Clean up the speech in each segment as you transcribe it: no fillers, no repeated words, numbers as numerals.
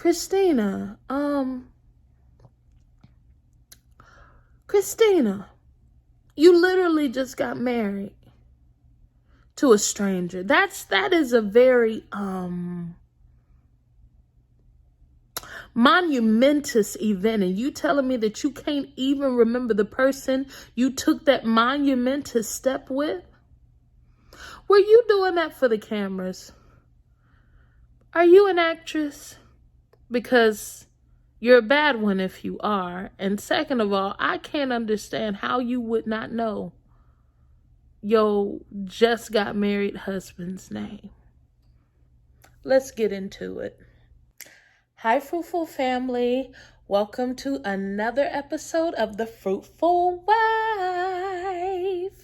Christina, you literally just got married to a stranger. That is a very monumentous event, and you telling me that you can't even remember the person you took that monumentous step with? Were you doing that for the cameras? Are you an actress? Because you're a bad one if you are. And second of all, I can't understand how you would not know your just got married husband's name. Let's get into it. Hi, Fruitful family. Welcome to another episode of The Fruitful Wife.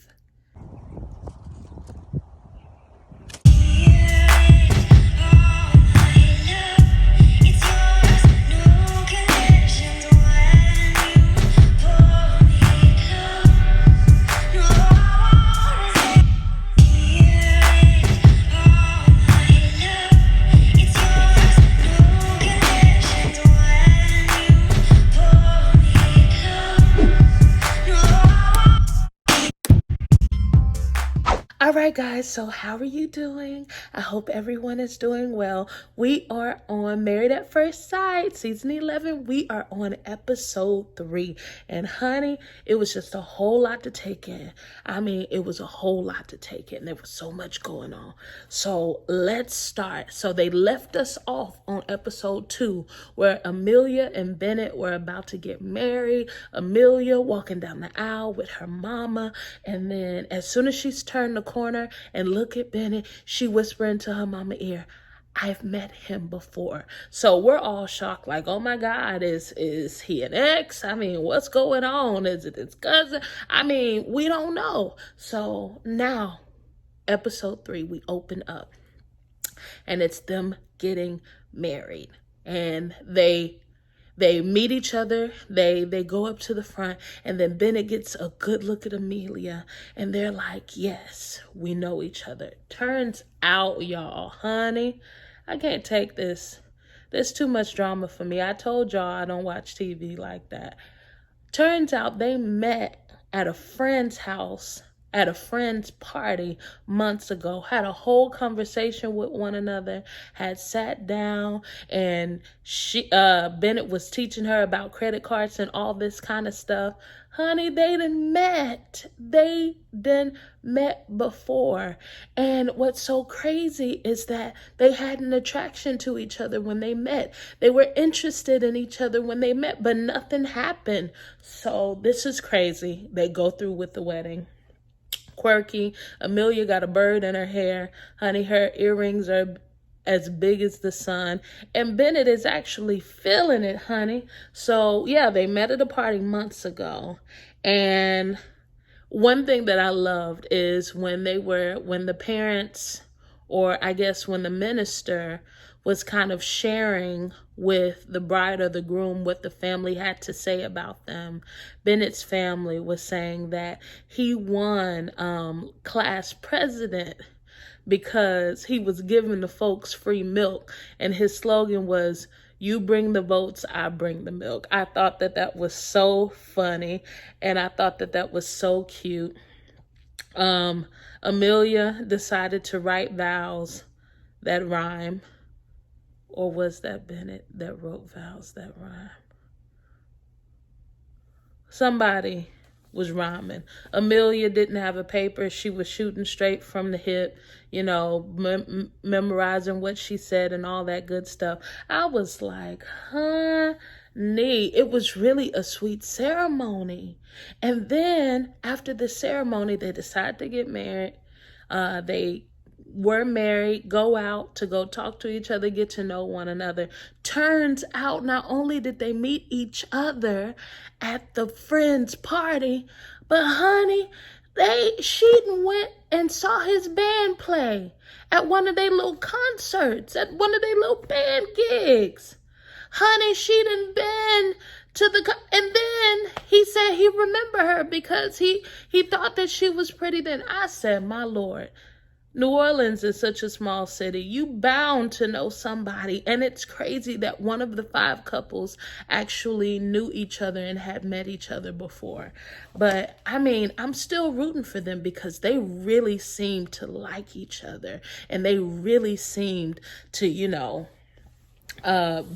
All right, guys, so how are you doing? I hope everyone is doing well. We are on Married at First Sight, season 11. We are on episode 3. And honey, it was just a whole lot to take in. I mean, it was a whole lot to take in. There was so much going on. So let's start. So they left us off on episode 2, where Amelia and Bennett were about to get married. Amelia walking down the aisle with her mama. And then as soon as she's turned the corner and look at Bennett, she whispered into her mama ear, "I've met him before." So we're all shocked, like, oh my God, is he an ex? I mean, what's going on? Is it his cousin? I mean, we don't know. So now, episode 3, we open up and it's them getting married. And they meet each other, they go up to the front, and then Bennett gets a good look at Amelia, and they're like, yes, we know each other. Turns out, y'all, honey, I can't take this. There's too much drama for me. I told y'all I don't watch TV like that. Turns out they met at a friend's house, at a friend's party months ago, had a whole conversation with one another, had sat down, and Bennett was teaching her about credit cards and all this kind of stuff. Honey, they done met. They done met before. And what's so crazy is that they had an attraction to each other when they met. They were interested in each other when they met, but nothing happened. So this is crazy. They go through with the wedding. Quirky. Amelia got a bird in her hair. Honey, her earrings are as big as the sun. And Bennett is actually feeling it, honey. So, yeah, they met at a party months ago. And one thing that I loved is when the parents, or I guess when the minister was kind of sharing with the bride or the groom what the family had to say about them. Bennett's family was saying that he won class president because he was giving the folks free milk, and his slogan was, "You bring the votes, I bring the milk." I thought that was so funny, and I thought that was so cute. Amelia decided to write vows that rhyme. Or was that Bennett that wrote vows that rhyme? Somebody was rhyming. Amelia didn't have a paper. She was shooting straight from the hip, memorizing what she said and all that good stuff. I was like, honey, it was really a sweet ceremony. And then after the ceremony, they decided to get married. They were married, go out to go talk to each other, get to know one another. Turns out not only did they meet each other at the friend's party, but honey, she went and saw his band play at one of their little concerts, at one of their little band gigs. Honey, she done been to and then he said he remembered her because he thought that she was pretty. Then I said, my Lord, New Orleans is such a small city. You bound to know somebody. And it's crazy that one of the 5 couples actually knew each other and had met each other before. But I mean, I'm still rooting for them because they really seemed to like each other. And they really seemed to,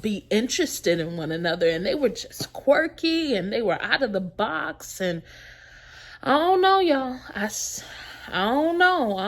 be interested in one another. And they were just quirky and they were out of the box. And I don't know, y'all. I don't know.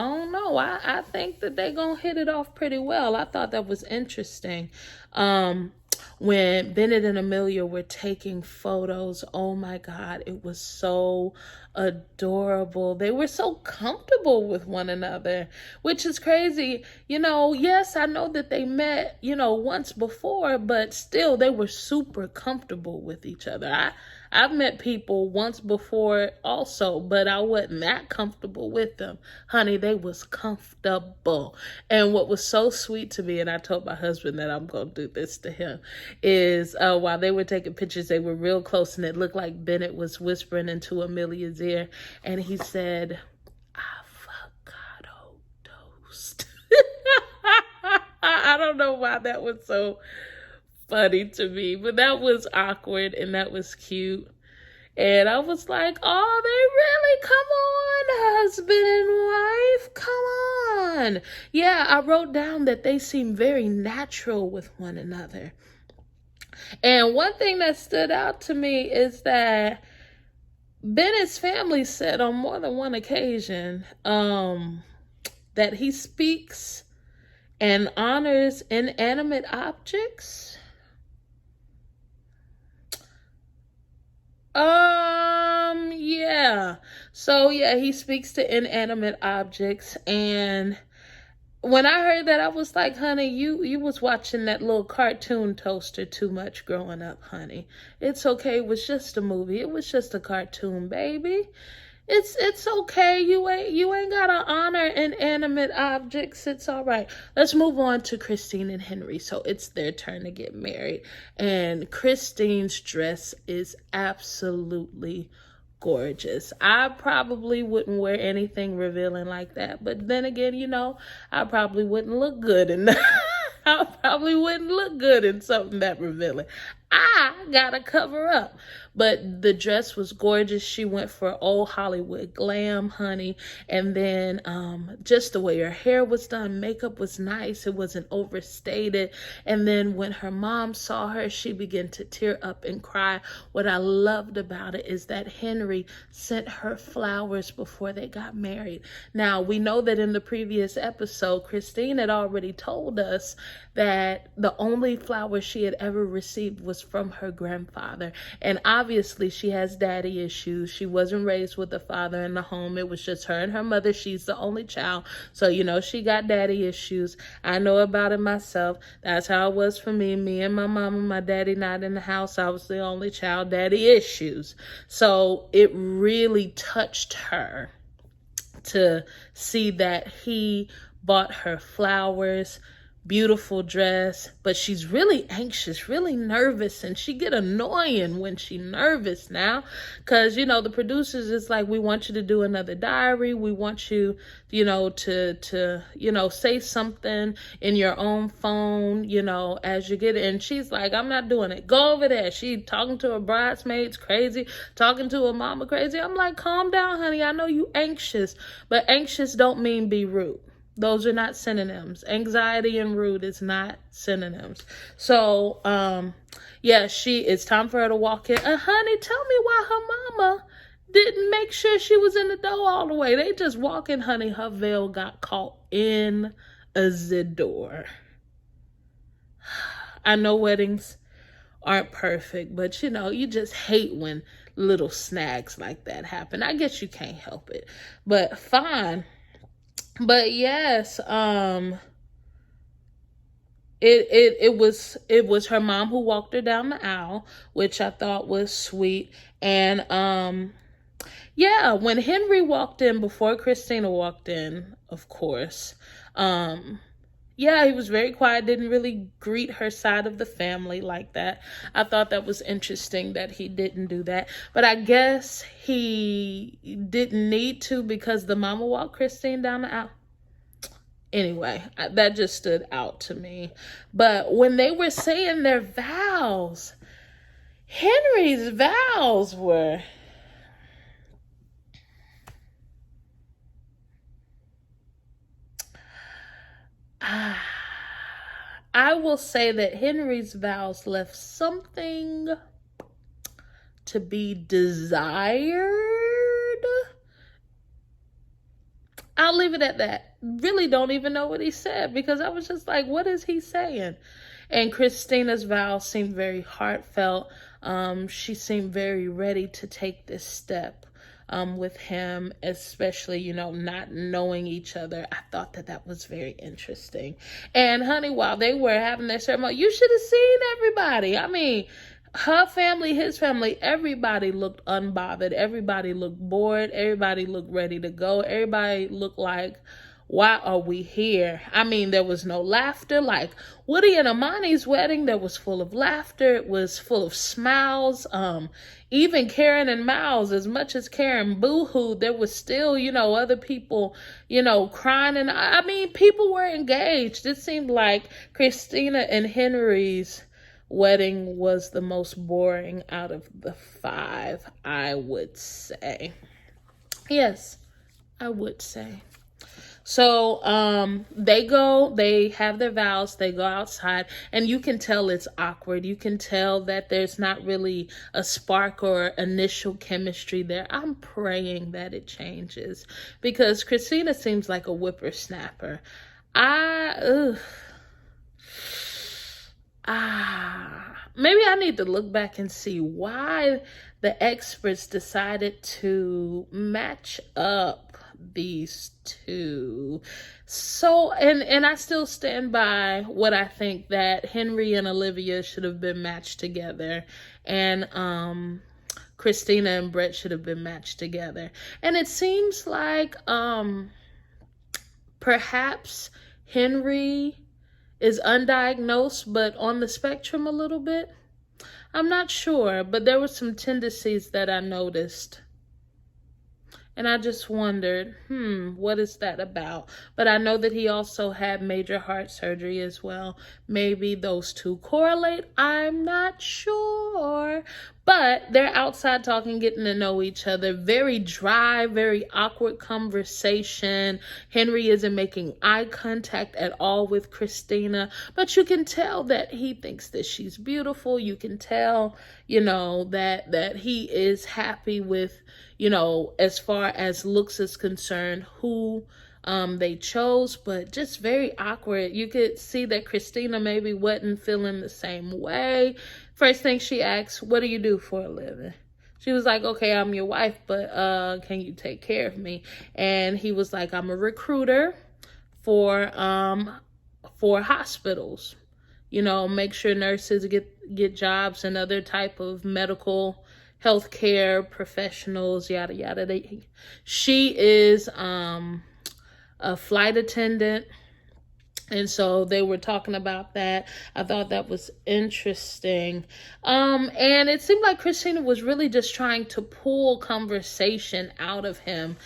I think that they gonna hit it off pretty well. I thought that was interesting. When Bennett and Amelia were taking photos, oh my God, it was so adorable. They were so comfortable with one another, which is crazy. Yes, I know that they met, once before, but still they were super comfortable with each other. I've met people once before also, but I wasn't that comfortable with them. Honey, they was comfortable. And what was so sweet to me, and I told my husband that I'm going to do this to him, is while they were taking pictures, they were real close, and it looked like Bennett was whispering into Amelia's ear, and he said, avocado toast. I don't know why that was so funny to me, but that was awkward and that was cute. And I was like, oh, they really, come on, husband and wife, come on. Yeah, I wrote down that they seem very natural with one another. And one thing that stood out to me is that Bennett's family said on more than one occasion that he speaks and honors inanimate objects. Yeah. So yeah, he speaks to inanimate objects. And when I heard that, I was like, honey, you was watching that little cartoon toaster too much growing up, honey. It's okay. It was just a movie. It was just a cartoon, baby. It's okay. You ain't gotta honor inanimate objects. It's all right. Let's move on to Christine and Henry. So it's their turn to get married. And Christine's dress is absolutely gorgeous. I probably wouldn't wear anything revealing like that. But then again, I probably wouldn't look good in that. I probably wouldn't look good in something that revealing. I gotta cover up. But the dress was gorgeous. She went for old Hollywood glam, honey. And then just the way her hair was done, makeup was nice. It wasn't overstated. And then when her mom saw her, she began to tear up and cry. What I loved about it is that Henry sent her flowers before they got married. Now, we know that in the previous episode, Christine had already told us that the only flowers she had ever received was from her grandfather. And obviously she has daddy issues. She wasn't raised with a father in the home. It was just her and her mother. She's the only child. So, she got daddy issues. I know about it myself. That's how it was for me. Me and my mom and my daddy not in the house. I was the only child, daddy issues. So it really touched her to see that he bought her flowers, beautiful dress, but she's really anxious, really nervous, and she get annoying when she nervous now, because the producers is like, we want you to do another diary, we want you to say something in your own phone as you get it. And she's like, I'm not doing it, go over there. She talking to her bridesmaids crazy, talking to her mama crazy. I'm like, calm down, honey, I know you anxious, but anxious don't mean be rude. Those are not synonyms. Anxiety and rude is not synonyms. So, it's time for her to walk in. Honey, tell me why her mama didn't make sure she was in the door all the way. They just walk in, honey. Her veil got caught in the door. I know weddings aren't perfect, but you just hate when little snags like that happen. I guess you can't help it, but fine. But yes, it was her mom who walked her down the aisle, which I thought was sweet. And when Henry walked in, before Christina walked in, of course, he was very quiet, didn't really greet her side of the family like that. I thought that was interesting that he didn't do that. But I guess he didn't need to, because the mama walked Christine down the aisle. Anyway, that just stood out to me. But when they were saying their vows, Henry's vows were... I will say that Henry's vows left something to be desired. I'll leave it at that. Really don't even know what he said, because I was just like, what is he saying? And Christina's vows seemed very heartfelt. She seemed very ready to take this step with him, especially, not knowing each other. I thought that was very interesting. And honey, while they were having their ceremony, you should have seen everybody. I mean, her family, his family, everybody looked unbothered. Everybody looked bored. Everybody looked ready to go. Everybody looked like, why are we here? I mean, there was no laughter. Like Woody and Amani's wedding, there was full of laughter. It was full of smiles. Even Karen and Miles, as much as Karen boo-hooed, there was still, other people, crying. And I mean, people were engaged. It seemed like Christina and Henry's wedding was the most boring out of the 5, I would say. Yes, I would say. So they have their vows, they go outside, and you can tell it's awkward. You can tell that there's not really a spark or initial chemistry there. I'm praying that it changes, because Christina seems like a whippersnapper. Maybe I need to look back and see why the experts decided to match up these two. So, and I still stand by what I think, that Henry and Olivia should have been matched together, and Christina and Brett should have been matched together. And it seems like perhaps Henry is undiagnosed, but on the spectrum a little bit. I'm not sure, but there were some tendencies that I noticed. And I just wondered, what is that about? But I know that he also had major heart surgery as well. Maybe those two correlate. I'm not sure. But they're outside talking, getting to know each other. Very dry, very awkward conversation. Henry isn't making eye contact at all with Christina. But you can tell that he thinks that she's beautiful. You can tell, that he is happy with, as far as looks is concerned, who they chose, but just very awkward. You could see that Christina maybe wasn't feeling the same way. First thing she asked, what do you do for a living? She was like, okay, I'm your wife, but can you take care of me? And he was like, I'm a recruiter for hospitals. Make sure nurses get jobs and other type of medical healthcare professionals, yada yada. She is a flight attendant, and so they were talking about that. I thought that was interesting. And it seemed like Christina was really just trying to pull conversation out of him,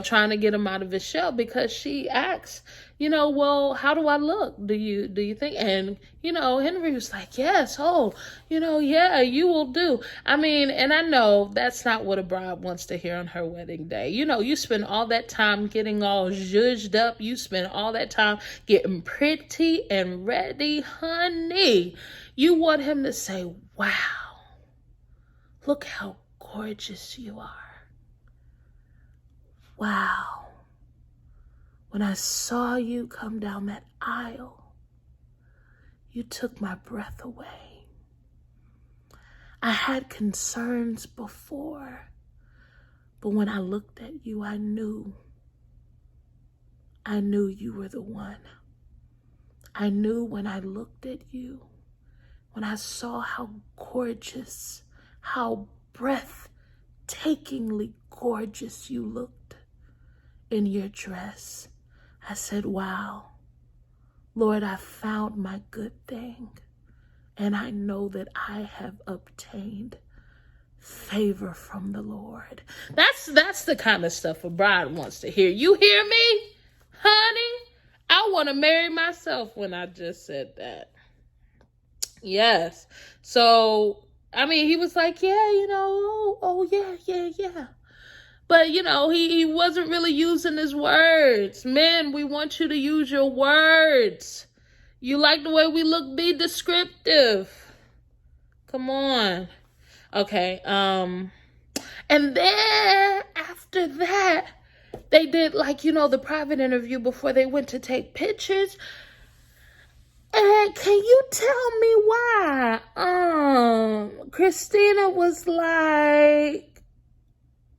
trying to get him out of his shell, because she asked, well, how do I look? Do you think? And, Henry was like, yes. Oh, yeah, you will do. I mean, and I know that's not what a bride wants to hear on her wedding day. You spend all that time getting all zhuzhed up. You spend all that time getting pretty and ready, honey. You want him to say, wow, look how gorgeous you are. Wow. When I saw you come down that aisle, you took my breath away. I had concerns before, but when I looked at you, I knew you were the one. I knew when I looked at you, when I saw how gorgeous, how breathtakingly gorgeous you looked in your dress, I said, wow, Lord, I found my good thing, and I know that I have obtained favor from the Lord. That's the kind of stuff a bride wants to hear. You hear me, honey? I I want to marry myself when I just said that. Yes. So, I mean, he was like, yeah, yeah. But, he wasn't really using his words. Men, we want you to use your words. You like the way we look, be descriptive. Come on. Okay, and then after that, they did the private interview before they went to take pictures. And can you tell me why Christina was like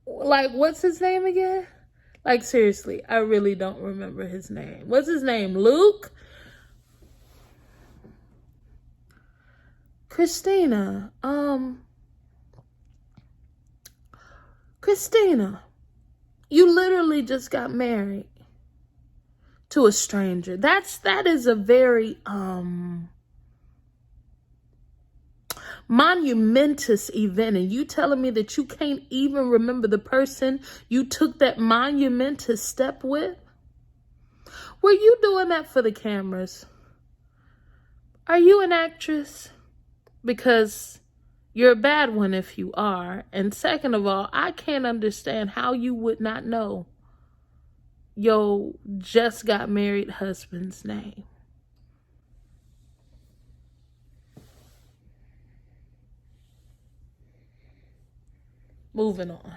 what's his name again? Like, seriously, I really don't remember his name. What's his name? Luke? Christina, you literally just got married to a stranger. That is a very monumentous event, and you telling me that you can't even remember the person you took that monumentous step with? Were you doing that for the cameras? Are you an actress? Because you're a bad one if you are. And second of all, I can't understand how you would not know your just got married husband's name. Moving on.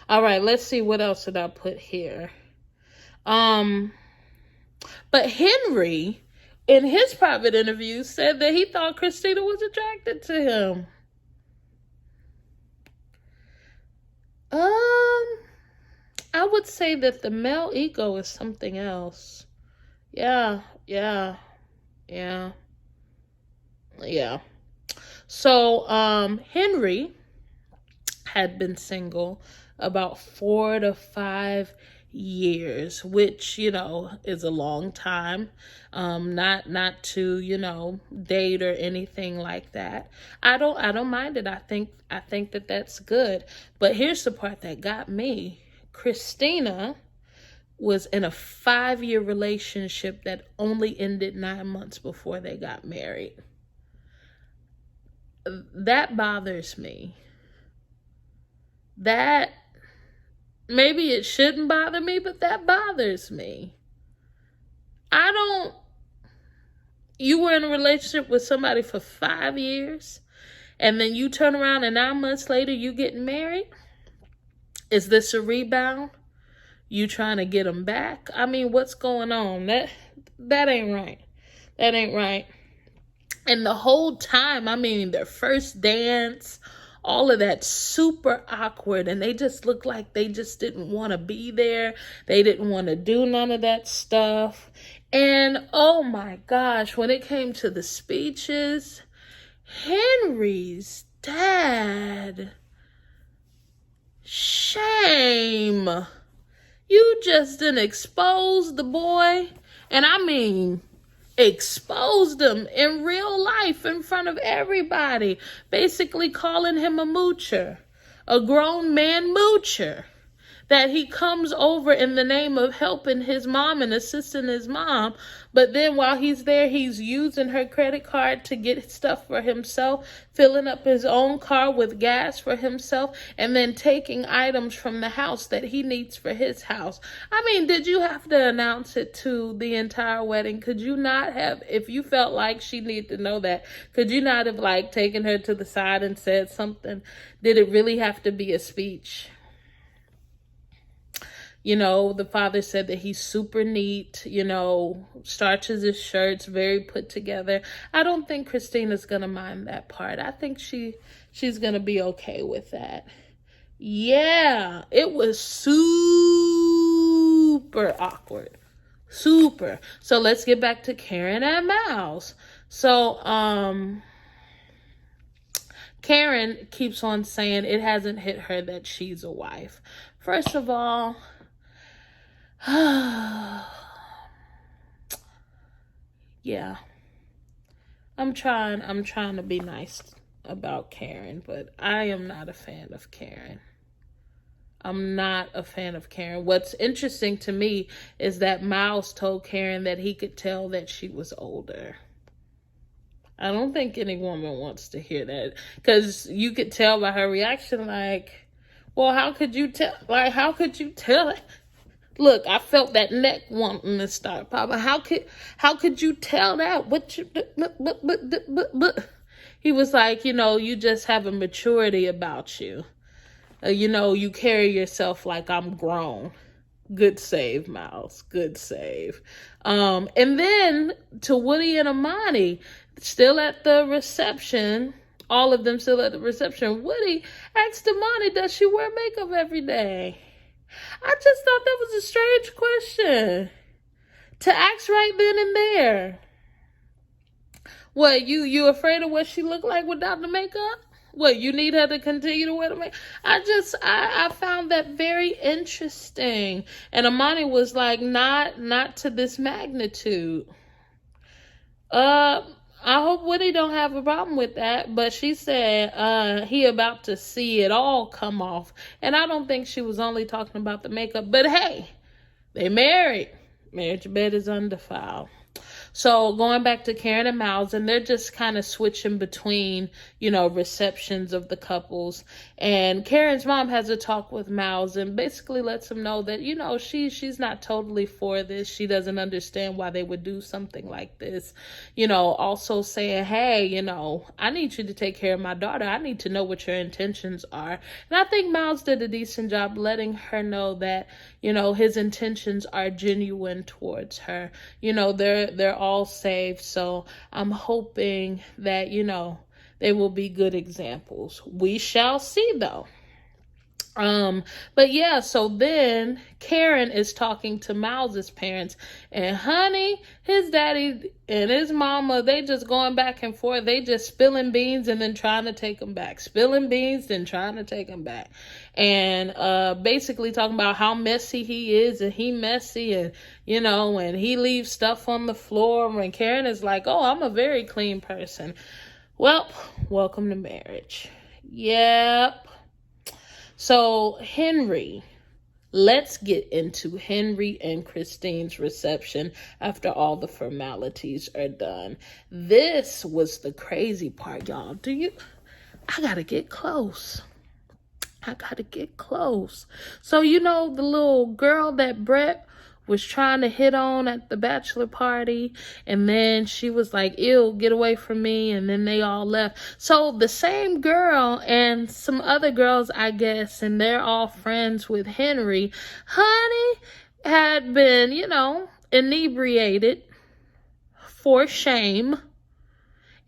All right, let's see what else did I put here. But Henry, in his private interview, said that he thought Christina was attracted to him. I would say that the male ego is something else. Yeah. So, Henry had been single about 4 to 5 years, which, is a long time. Not to, date or anything like that. I don't mind it. I think that that's good. But here's the part that got me. Christina was in a 5-year relationship that only ended 9 months before they got married. That bothers me. That, maybe it shouldn't bother me, but that bothers me. You were in a relationship with somebody for 5 years, and then you turn around and 9 months later you getting married? Is this a rebound? You trying to get them back? I mean, what's going on? That ain't right. That ain't right. And the whole time, I mean, their first dance, all of that, super awkward. And they just looked like they just didn't want to be there. They didn't want to do none of that stuff. And oh my gosh, when it came to the speeches, Henry's dad, shame. You just didn't expose the boy. And I mean, exposed him in real life in front of everybody. Basically calling him a moocher. A grown man moocher. That he comes over in the name of helping his mom and assisting his mom. But then while he's there, he's using her credit card to get stuff for himself, filling up his own car with gas for himself, and then taking items from the house that he needs for his house. I mean, did you have to announce it to the entire wedding? Could you not have, if you felt like she needed to know that, could you not have taken her to the side and said something? Did it really have to be a speech? The father said that he's super neat, starches his shirts, very put together. I don't think Christina's going to mind that part. I think she's going to be okay with that. Yeah, it was super awkward. Super. So let's get back to Karen and Miles. So, Karen keeps on saying it hasn't hit her that she's a wife. First of all, yeah, I'm trying to be nice about Karen, but I am not a fan of Karen. I'm not a fan of Karen. What's interesting to me is that Miles told Karen that he could tell that she was older. I don't think any woman wants to hear that, because you could tell by her reaction, like, well, how could you tell? Like, how could you tell it? Look, I felt that neck wanting to start popping. How could you tell that? What you, He was like, you just have a maturity about you. You carry yourself like I'm grown. Good save, Miles. Good save. And then to Woody and Amani, still at the reception, all of them still at the reception, Woody asked Amani, does she wear makeup every day? I just thought that was a strange question to ask right then and there. What, you afraid of what she looked like without the makeup? What, you need her to continue to wear the makeup? I found that very interesting. And Amani was like, not to this magnitude. I hope Woody don't have a problem with that, but she said he about to see it all come off. And I don't think she was only talking about the makeup, but hey, they married. Marriage bed is undefiled. So going back to Karen and Miles, and they're just kind of switching between, receptions of the couples. And Karen's mom has a talk with Miles and basically lets him know that, she's not totally for this. She doesn't understand why they would do something like this. Also saying, hey, I need you to take care of my daughter. I need to know what your intentions are. And I think Miles did a decent job letting her know that, his intentions are genuine towards her. They're all saved. So I'm hoping that, they will be good examples. We shall see though. But yeah, so then Karen is talking to Miles's parents, and honey, his daddy and his mama, they just going back and forth. They just spilling beans and then trying to take them back. Spilling beans, then trying to take them back. And, basically talking about how messy he is, and he messy, and, and he leaves stuff on the floor. And Karen is like, oh, I'm a very clean person. Well, welcome to marriage. Yep. So Henry, let's get into Henry and Christine's reception after all the formalities are done. This was the crazy part, y'all. I gotta get close. So, the little girl that Brett was trying to hit on at the bachelor party, and then she was like, ew, get away from me, and then they all left. So the same girl and some other girls, I guess, and they're all friends with Henry, honey, had been, inebriated for shame,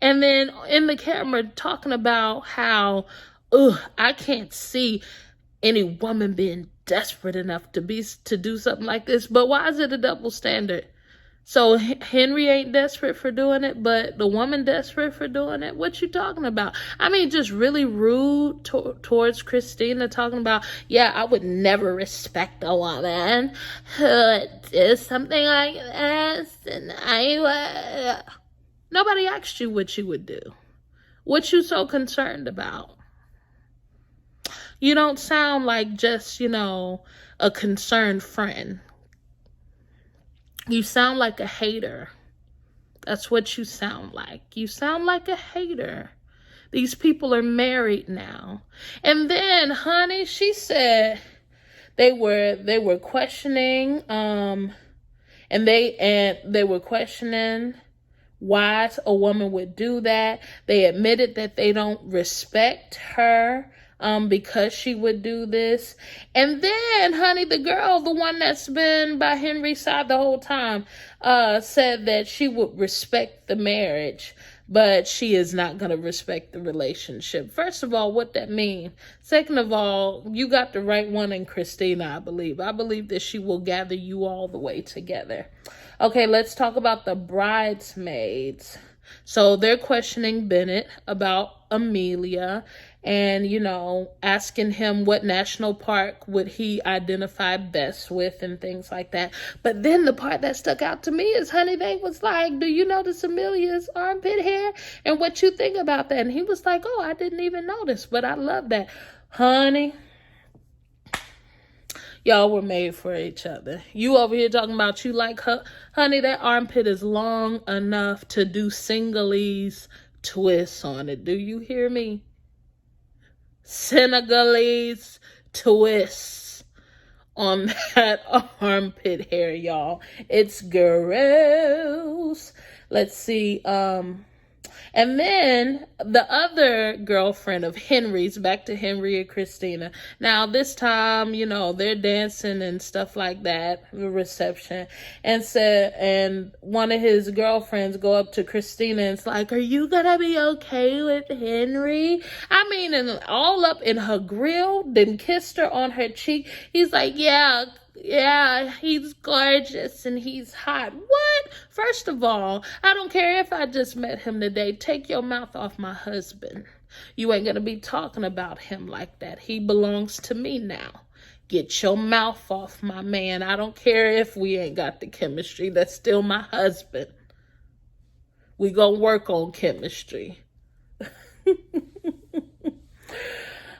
and then in the camera talking about how, I can't see any woman being desperate enough to do something like this. But why is it a double standard? So Henry ain't desperate for doing it, but the woman desperate for doing it? What you talking about? I mean, just really rude towards Christina, talking about, yeah, I would never respect a woman who did something like this, and I would. Nobody asked you what you would do. What you so concerned about? You don't sound like just, a concerned friend. You sound like a hater. That's what you sound like. You sound like a hater. These people are married now. And then, honey, she said they were questioning, and they were questioning why a woman would do that. They admitted that they don't respect her because she would do this. And then, honey, the girl, the one that's been by Henry's side the whole time, said that she would respect the marriage, but she is not going to respect the relationship. First of all, what that mean? Second of all, you got the right one in Christina, I believe. I believe that she will gather you all the way together. Okay, let's talk about the bridesmaids. So they're questioning Bennett about Amelia and, asking him what national park would he identify best with and things like that. But then the part that stuck out to me is, honey, they was like, do you notice Amelia's armpit hair? And what you think about that? And he was like, oh, I didn't even notice, but I love that. Honey, Y'all were made for each other. You over here talking about you like her. Honey, that armpit is long enough to do Senegalese twists on it. Do you hear me? Senegalese twists on that armpit hair, y'all. It's gross. Let's see. And then the other girlfriend of Henry's, back to Henry and Christina. Now, this time, they're dancing and stuff like that, the reception. And one of his girlfriends go up to Christina and it's like, are you gonna be okay with Henry? I mean, and all up in her grill, then kissed her on her cheek. He's like, yeah, he's gorgeous and he's hot. What? First of all, I don't care if I just met him today. Take your mouth off my husband. You ain't gonna be talking about him like that. He belongs to me now. Get your mouth off my man. I don't care if we ain't got the chemistry. That's still my husband. We gonna work on chemistry.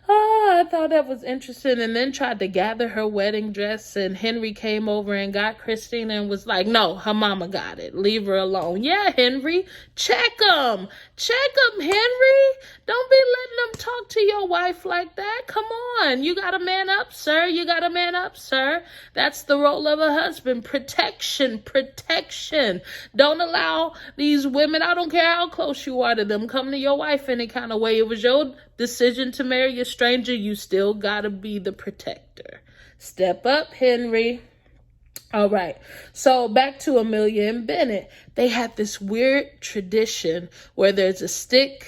Oh, I thought that was interesting. And then tried to gather her wedding dress. And Henry came over and got Christina and was like, no, her mama got it. Leave her alone. Yeah, Henry. Check him. Henry. Don't be letting them talk to your wife like that. Come on. You got to man up, sir. That's the role of a husband. Protection. Don't allow these women, I don't care how close you are to them, come to your wife any kind of way. It was your decision to marry a stranger. You still gotta be the protector. Step up, Henry. All right. So back to Amelia and Bennett. They had this weird tradition where there's a stick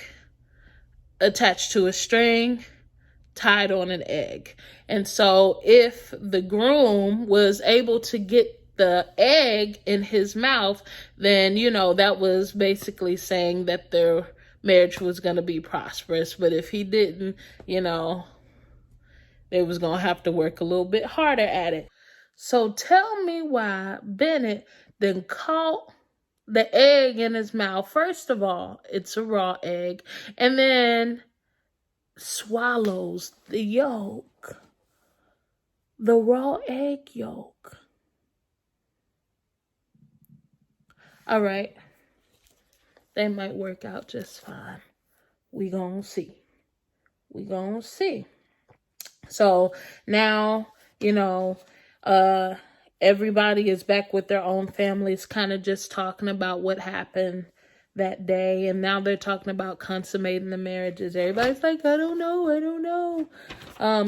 attached to a string tied on an egg. And so if the groom was able to get the egg in his mouth, then, that was basically saying that their marriage was going to be prosperous. But if he didn't, they was going to have to work a little bit harder at it. So tell me why Bennett then caught the egg in his mouth. First of all, it's a raw egg. And then swallows the yolk. The raw egg yolk. All right. They might work out just fine. We gonna see. So now, everybody is back with their own families, kind of just talking about what happened that day. And now they're talking about consummating the marriages. Everybody's like, I don't know.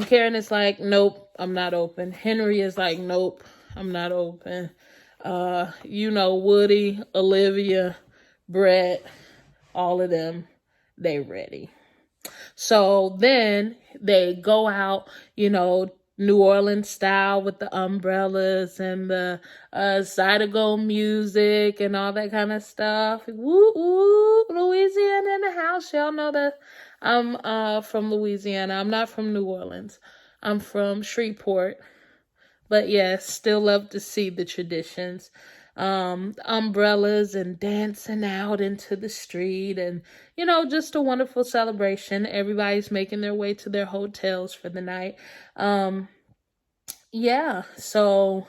Karen is like, nope, I'm not open. Henry is like, nope, I'm not open. Woody, Olivia, Brett, all of them, they ready. So then they go out, New Orleans style with the umbrellas and the Zydeco music and all that kind of stuff. Woo, woo, Louisiana in the house. Y'all know that I'm from Louisiana. I'm not from New Orleans. I'm from Shreveport. But yes, still love to see the traditions. Umbrellas and dancing out into the street and, just a wonderful celebration. Everybody's making their way to their hotels for the night. So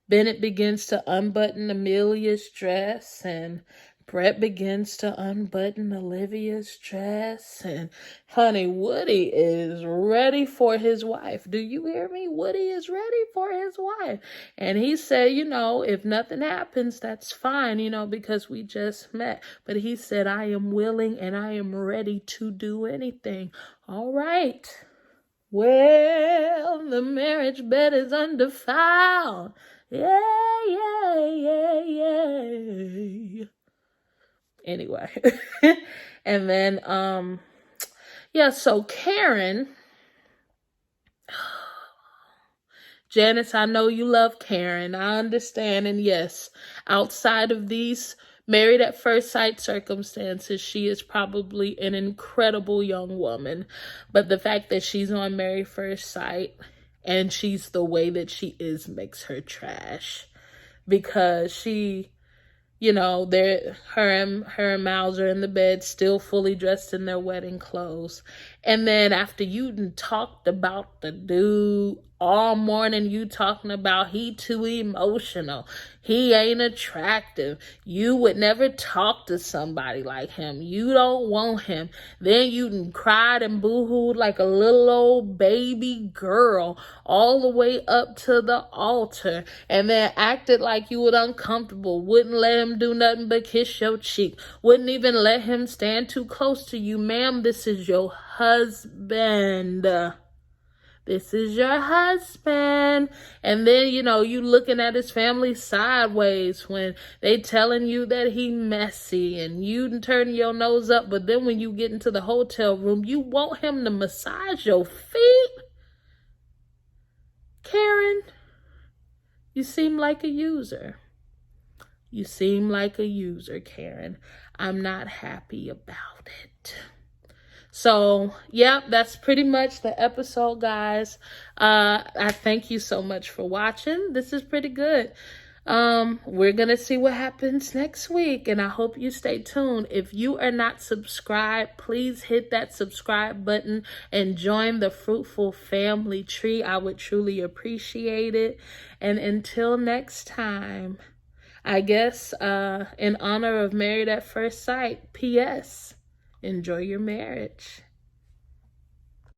Bennett begins to unbutton Amelia's dress and Brett begins to unbutton Olivia's dress. And honey, Woody is ready for his wife. Do you hear me? Woody is ready for his wife. And he said, if nothing happens, that's fine, because we just met. But he said, I am willing and I am ready to do anything. All right. Well, the marriage bed is undefiled. Yeah. Anyway, and then, so Karen, Janice, I know you love Karen. I understand. And yes, outside of these married at first sight circumstances, she is probably an incredible young woman. But the fact that she's on Married First Sight and she's the way that she is makes her trash, because she, her and Miles are in the bed, still fully dressed in their wedding clothes. And then after you done talked about the dude all morning, you talking about he too emotional, he ain't attractive, you would never talk to somebody like him, you don't want him. Then you done cried and boo-hooed like a little old baby girl all the way up to the altar, and then acted like you was uncomfortable, wouldn't let him do nothing but kiss your cheek, wouldn't even let him stand too close to you. Ma'am, this is your husband. This is your husband. And then, you looking at his family sideways when they telling you that he messy and you turning your nose up. But then when you get into the hotel room, you want him to massage your feet. Karen, you seem like a user. You seem like a user, Karen. I'm not happy about it. So, yeah, that's pretty much the episode, guys. I thank you so much for watching. This is pretty good. We're going to see what happens next week, and I hope you stay tuned. If you are not subscribed, please hit that subscribe button and join the fruitful family tree. I would truly appreciate it. And until next time, I guess in honor of Married at First Sight, P.S., enjoy your marriage.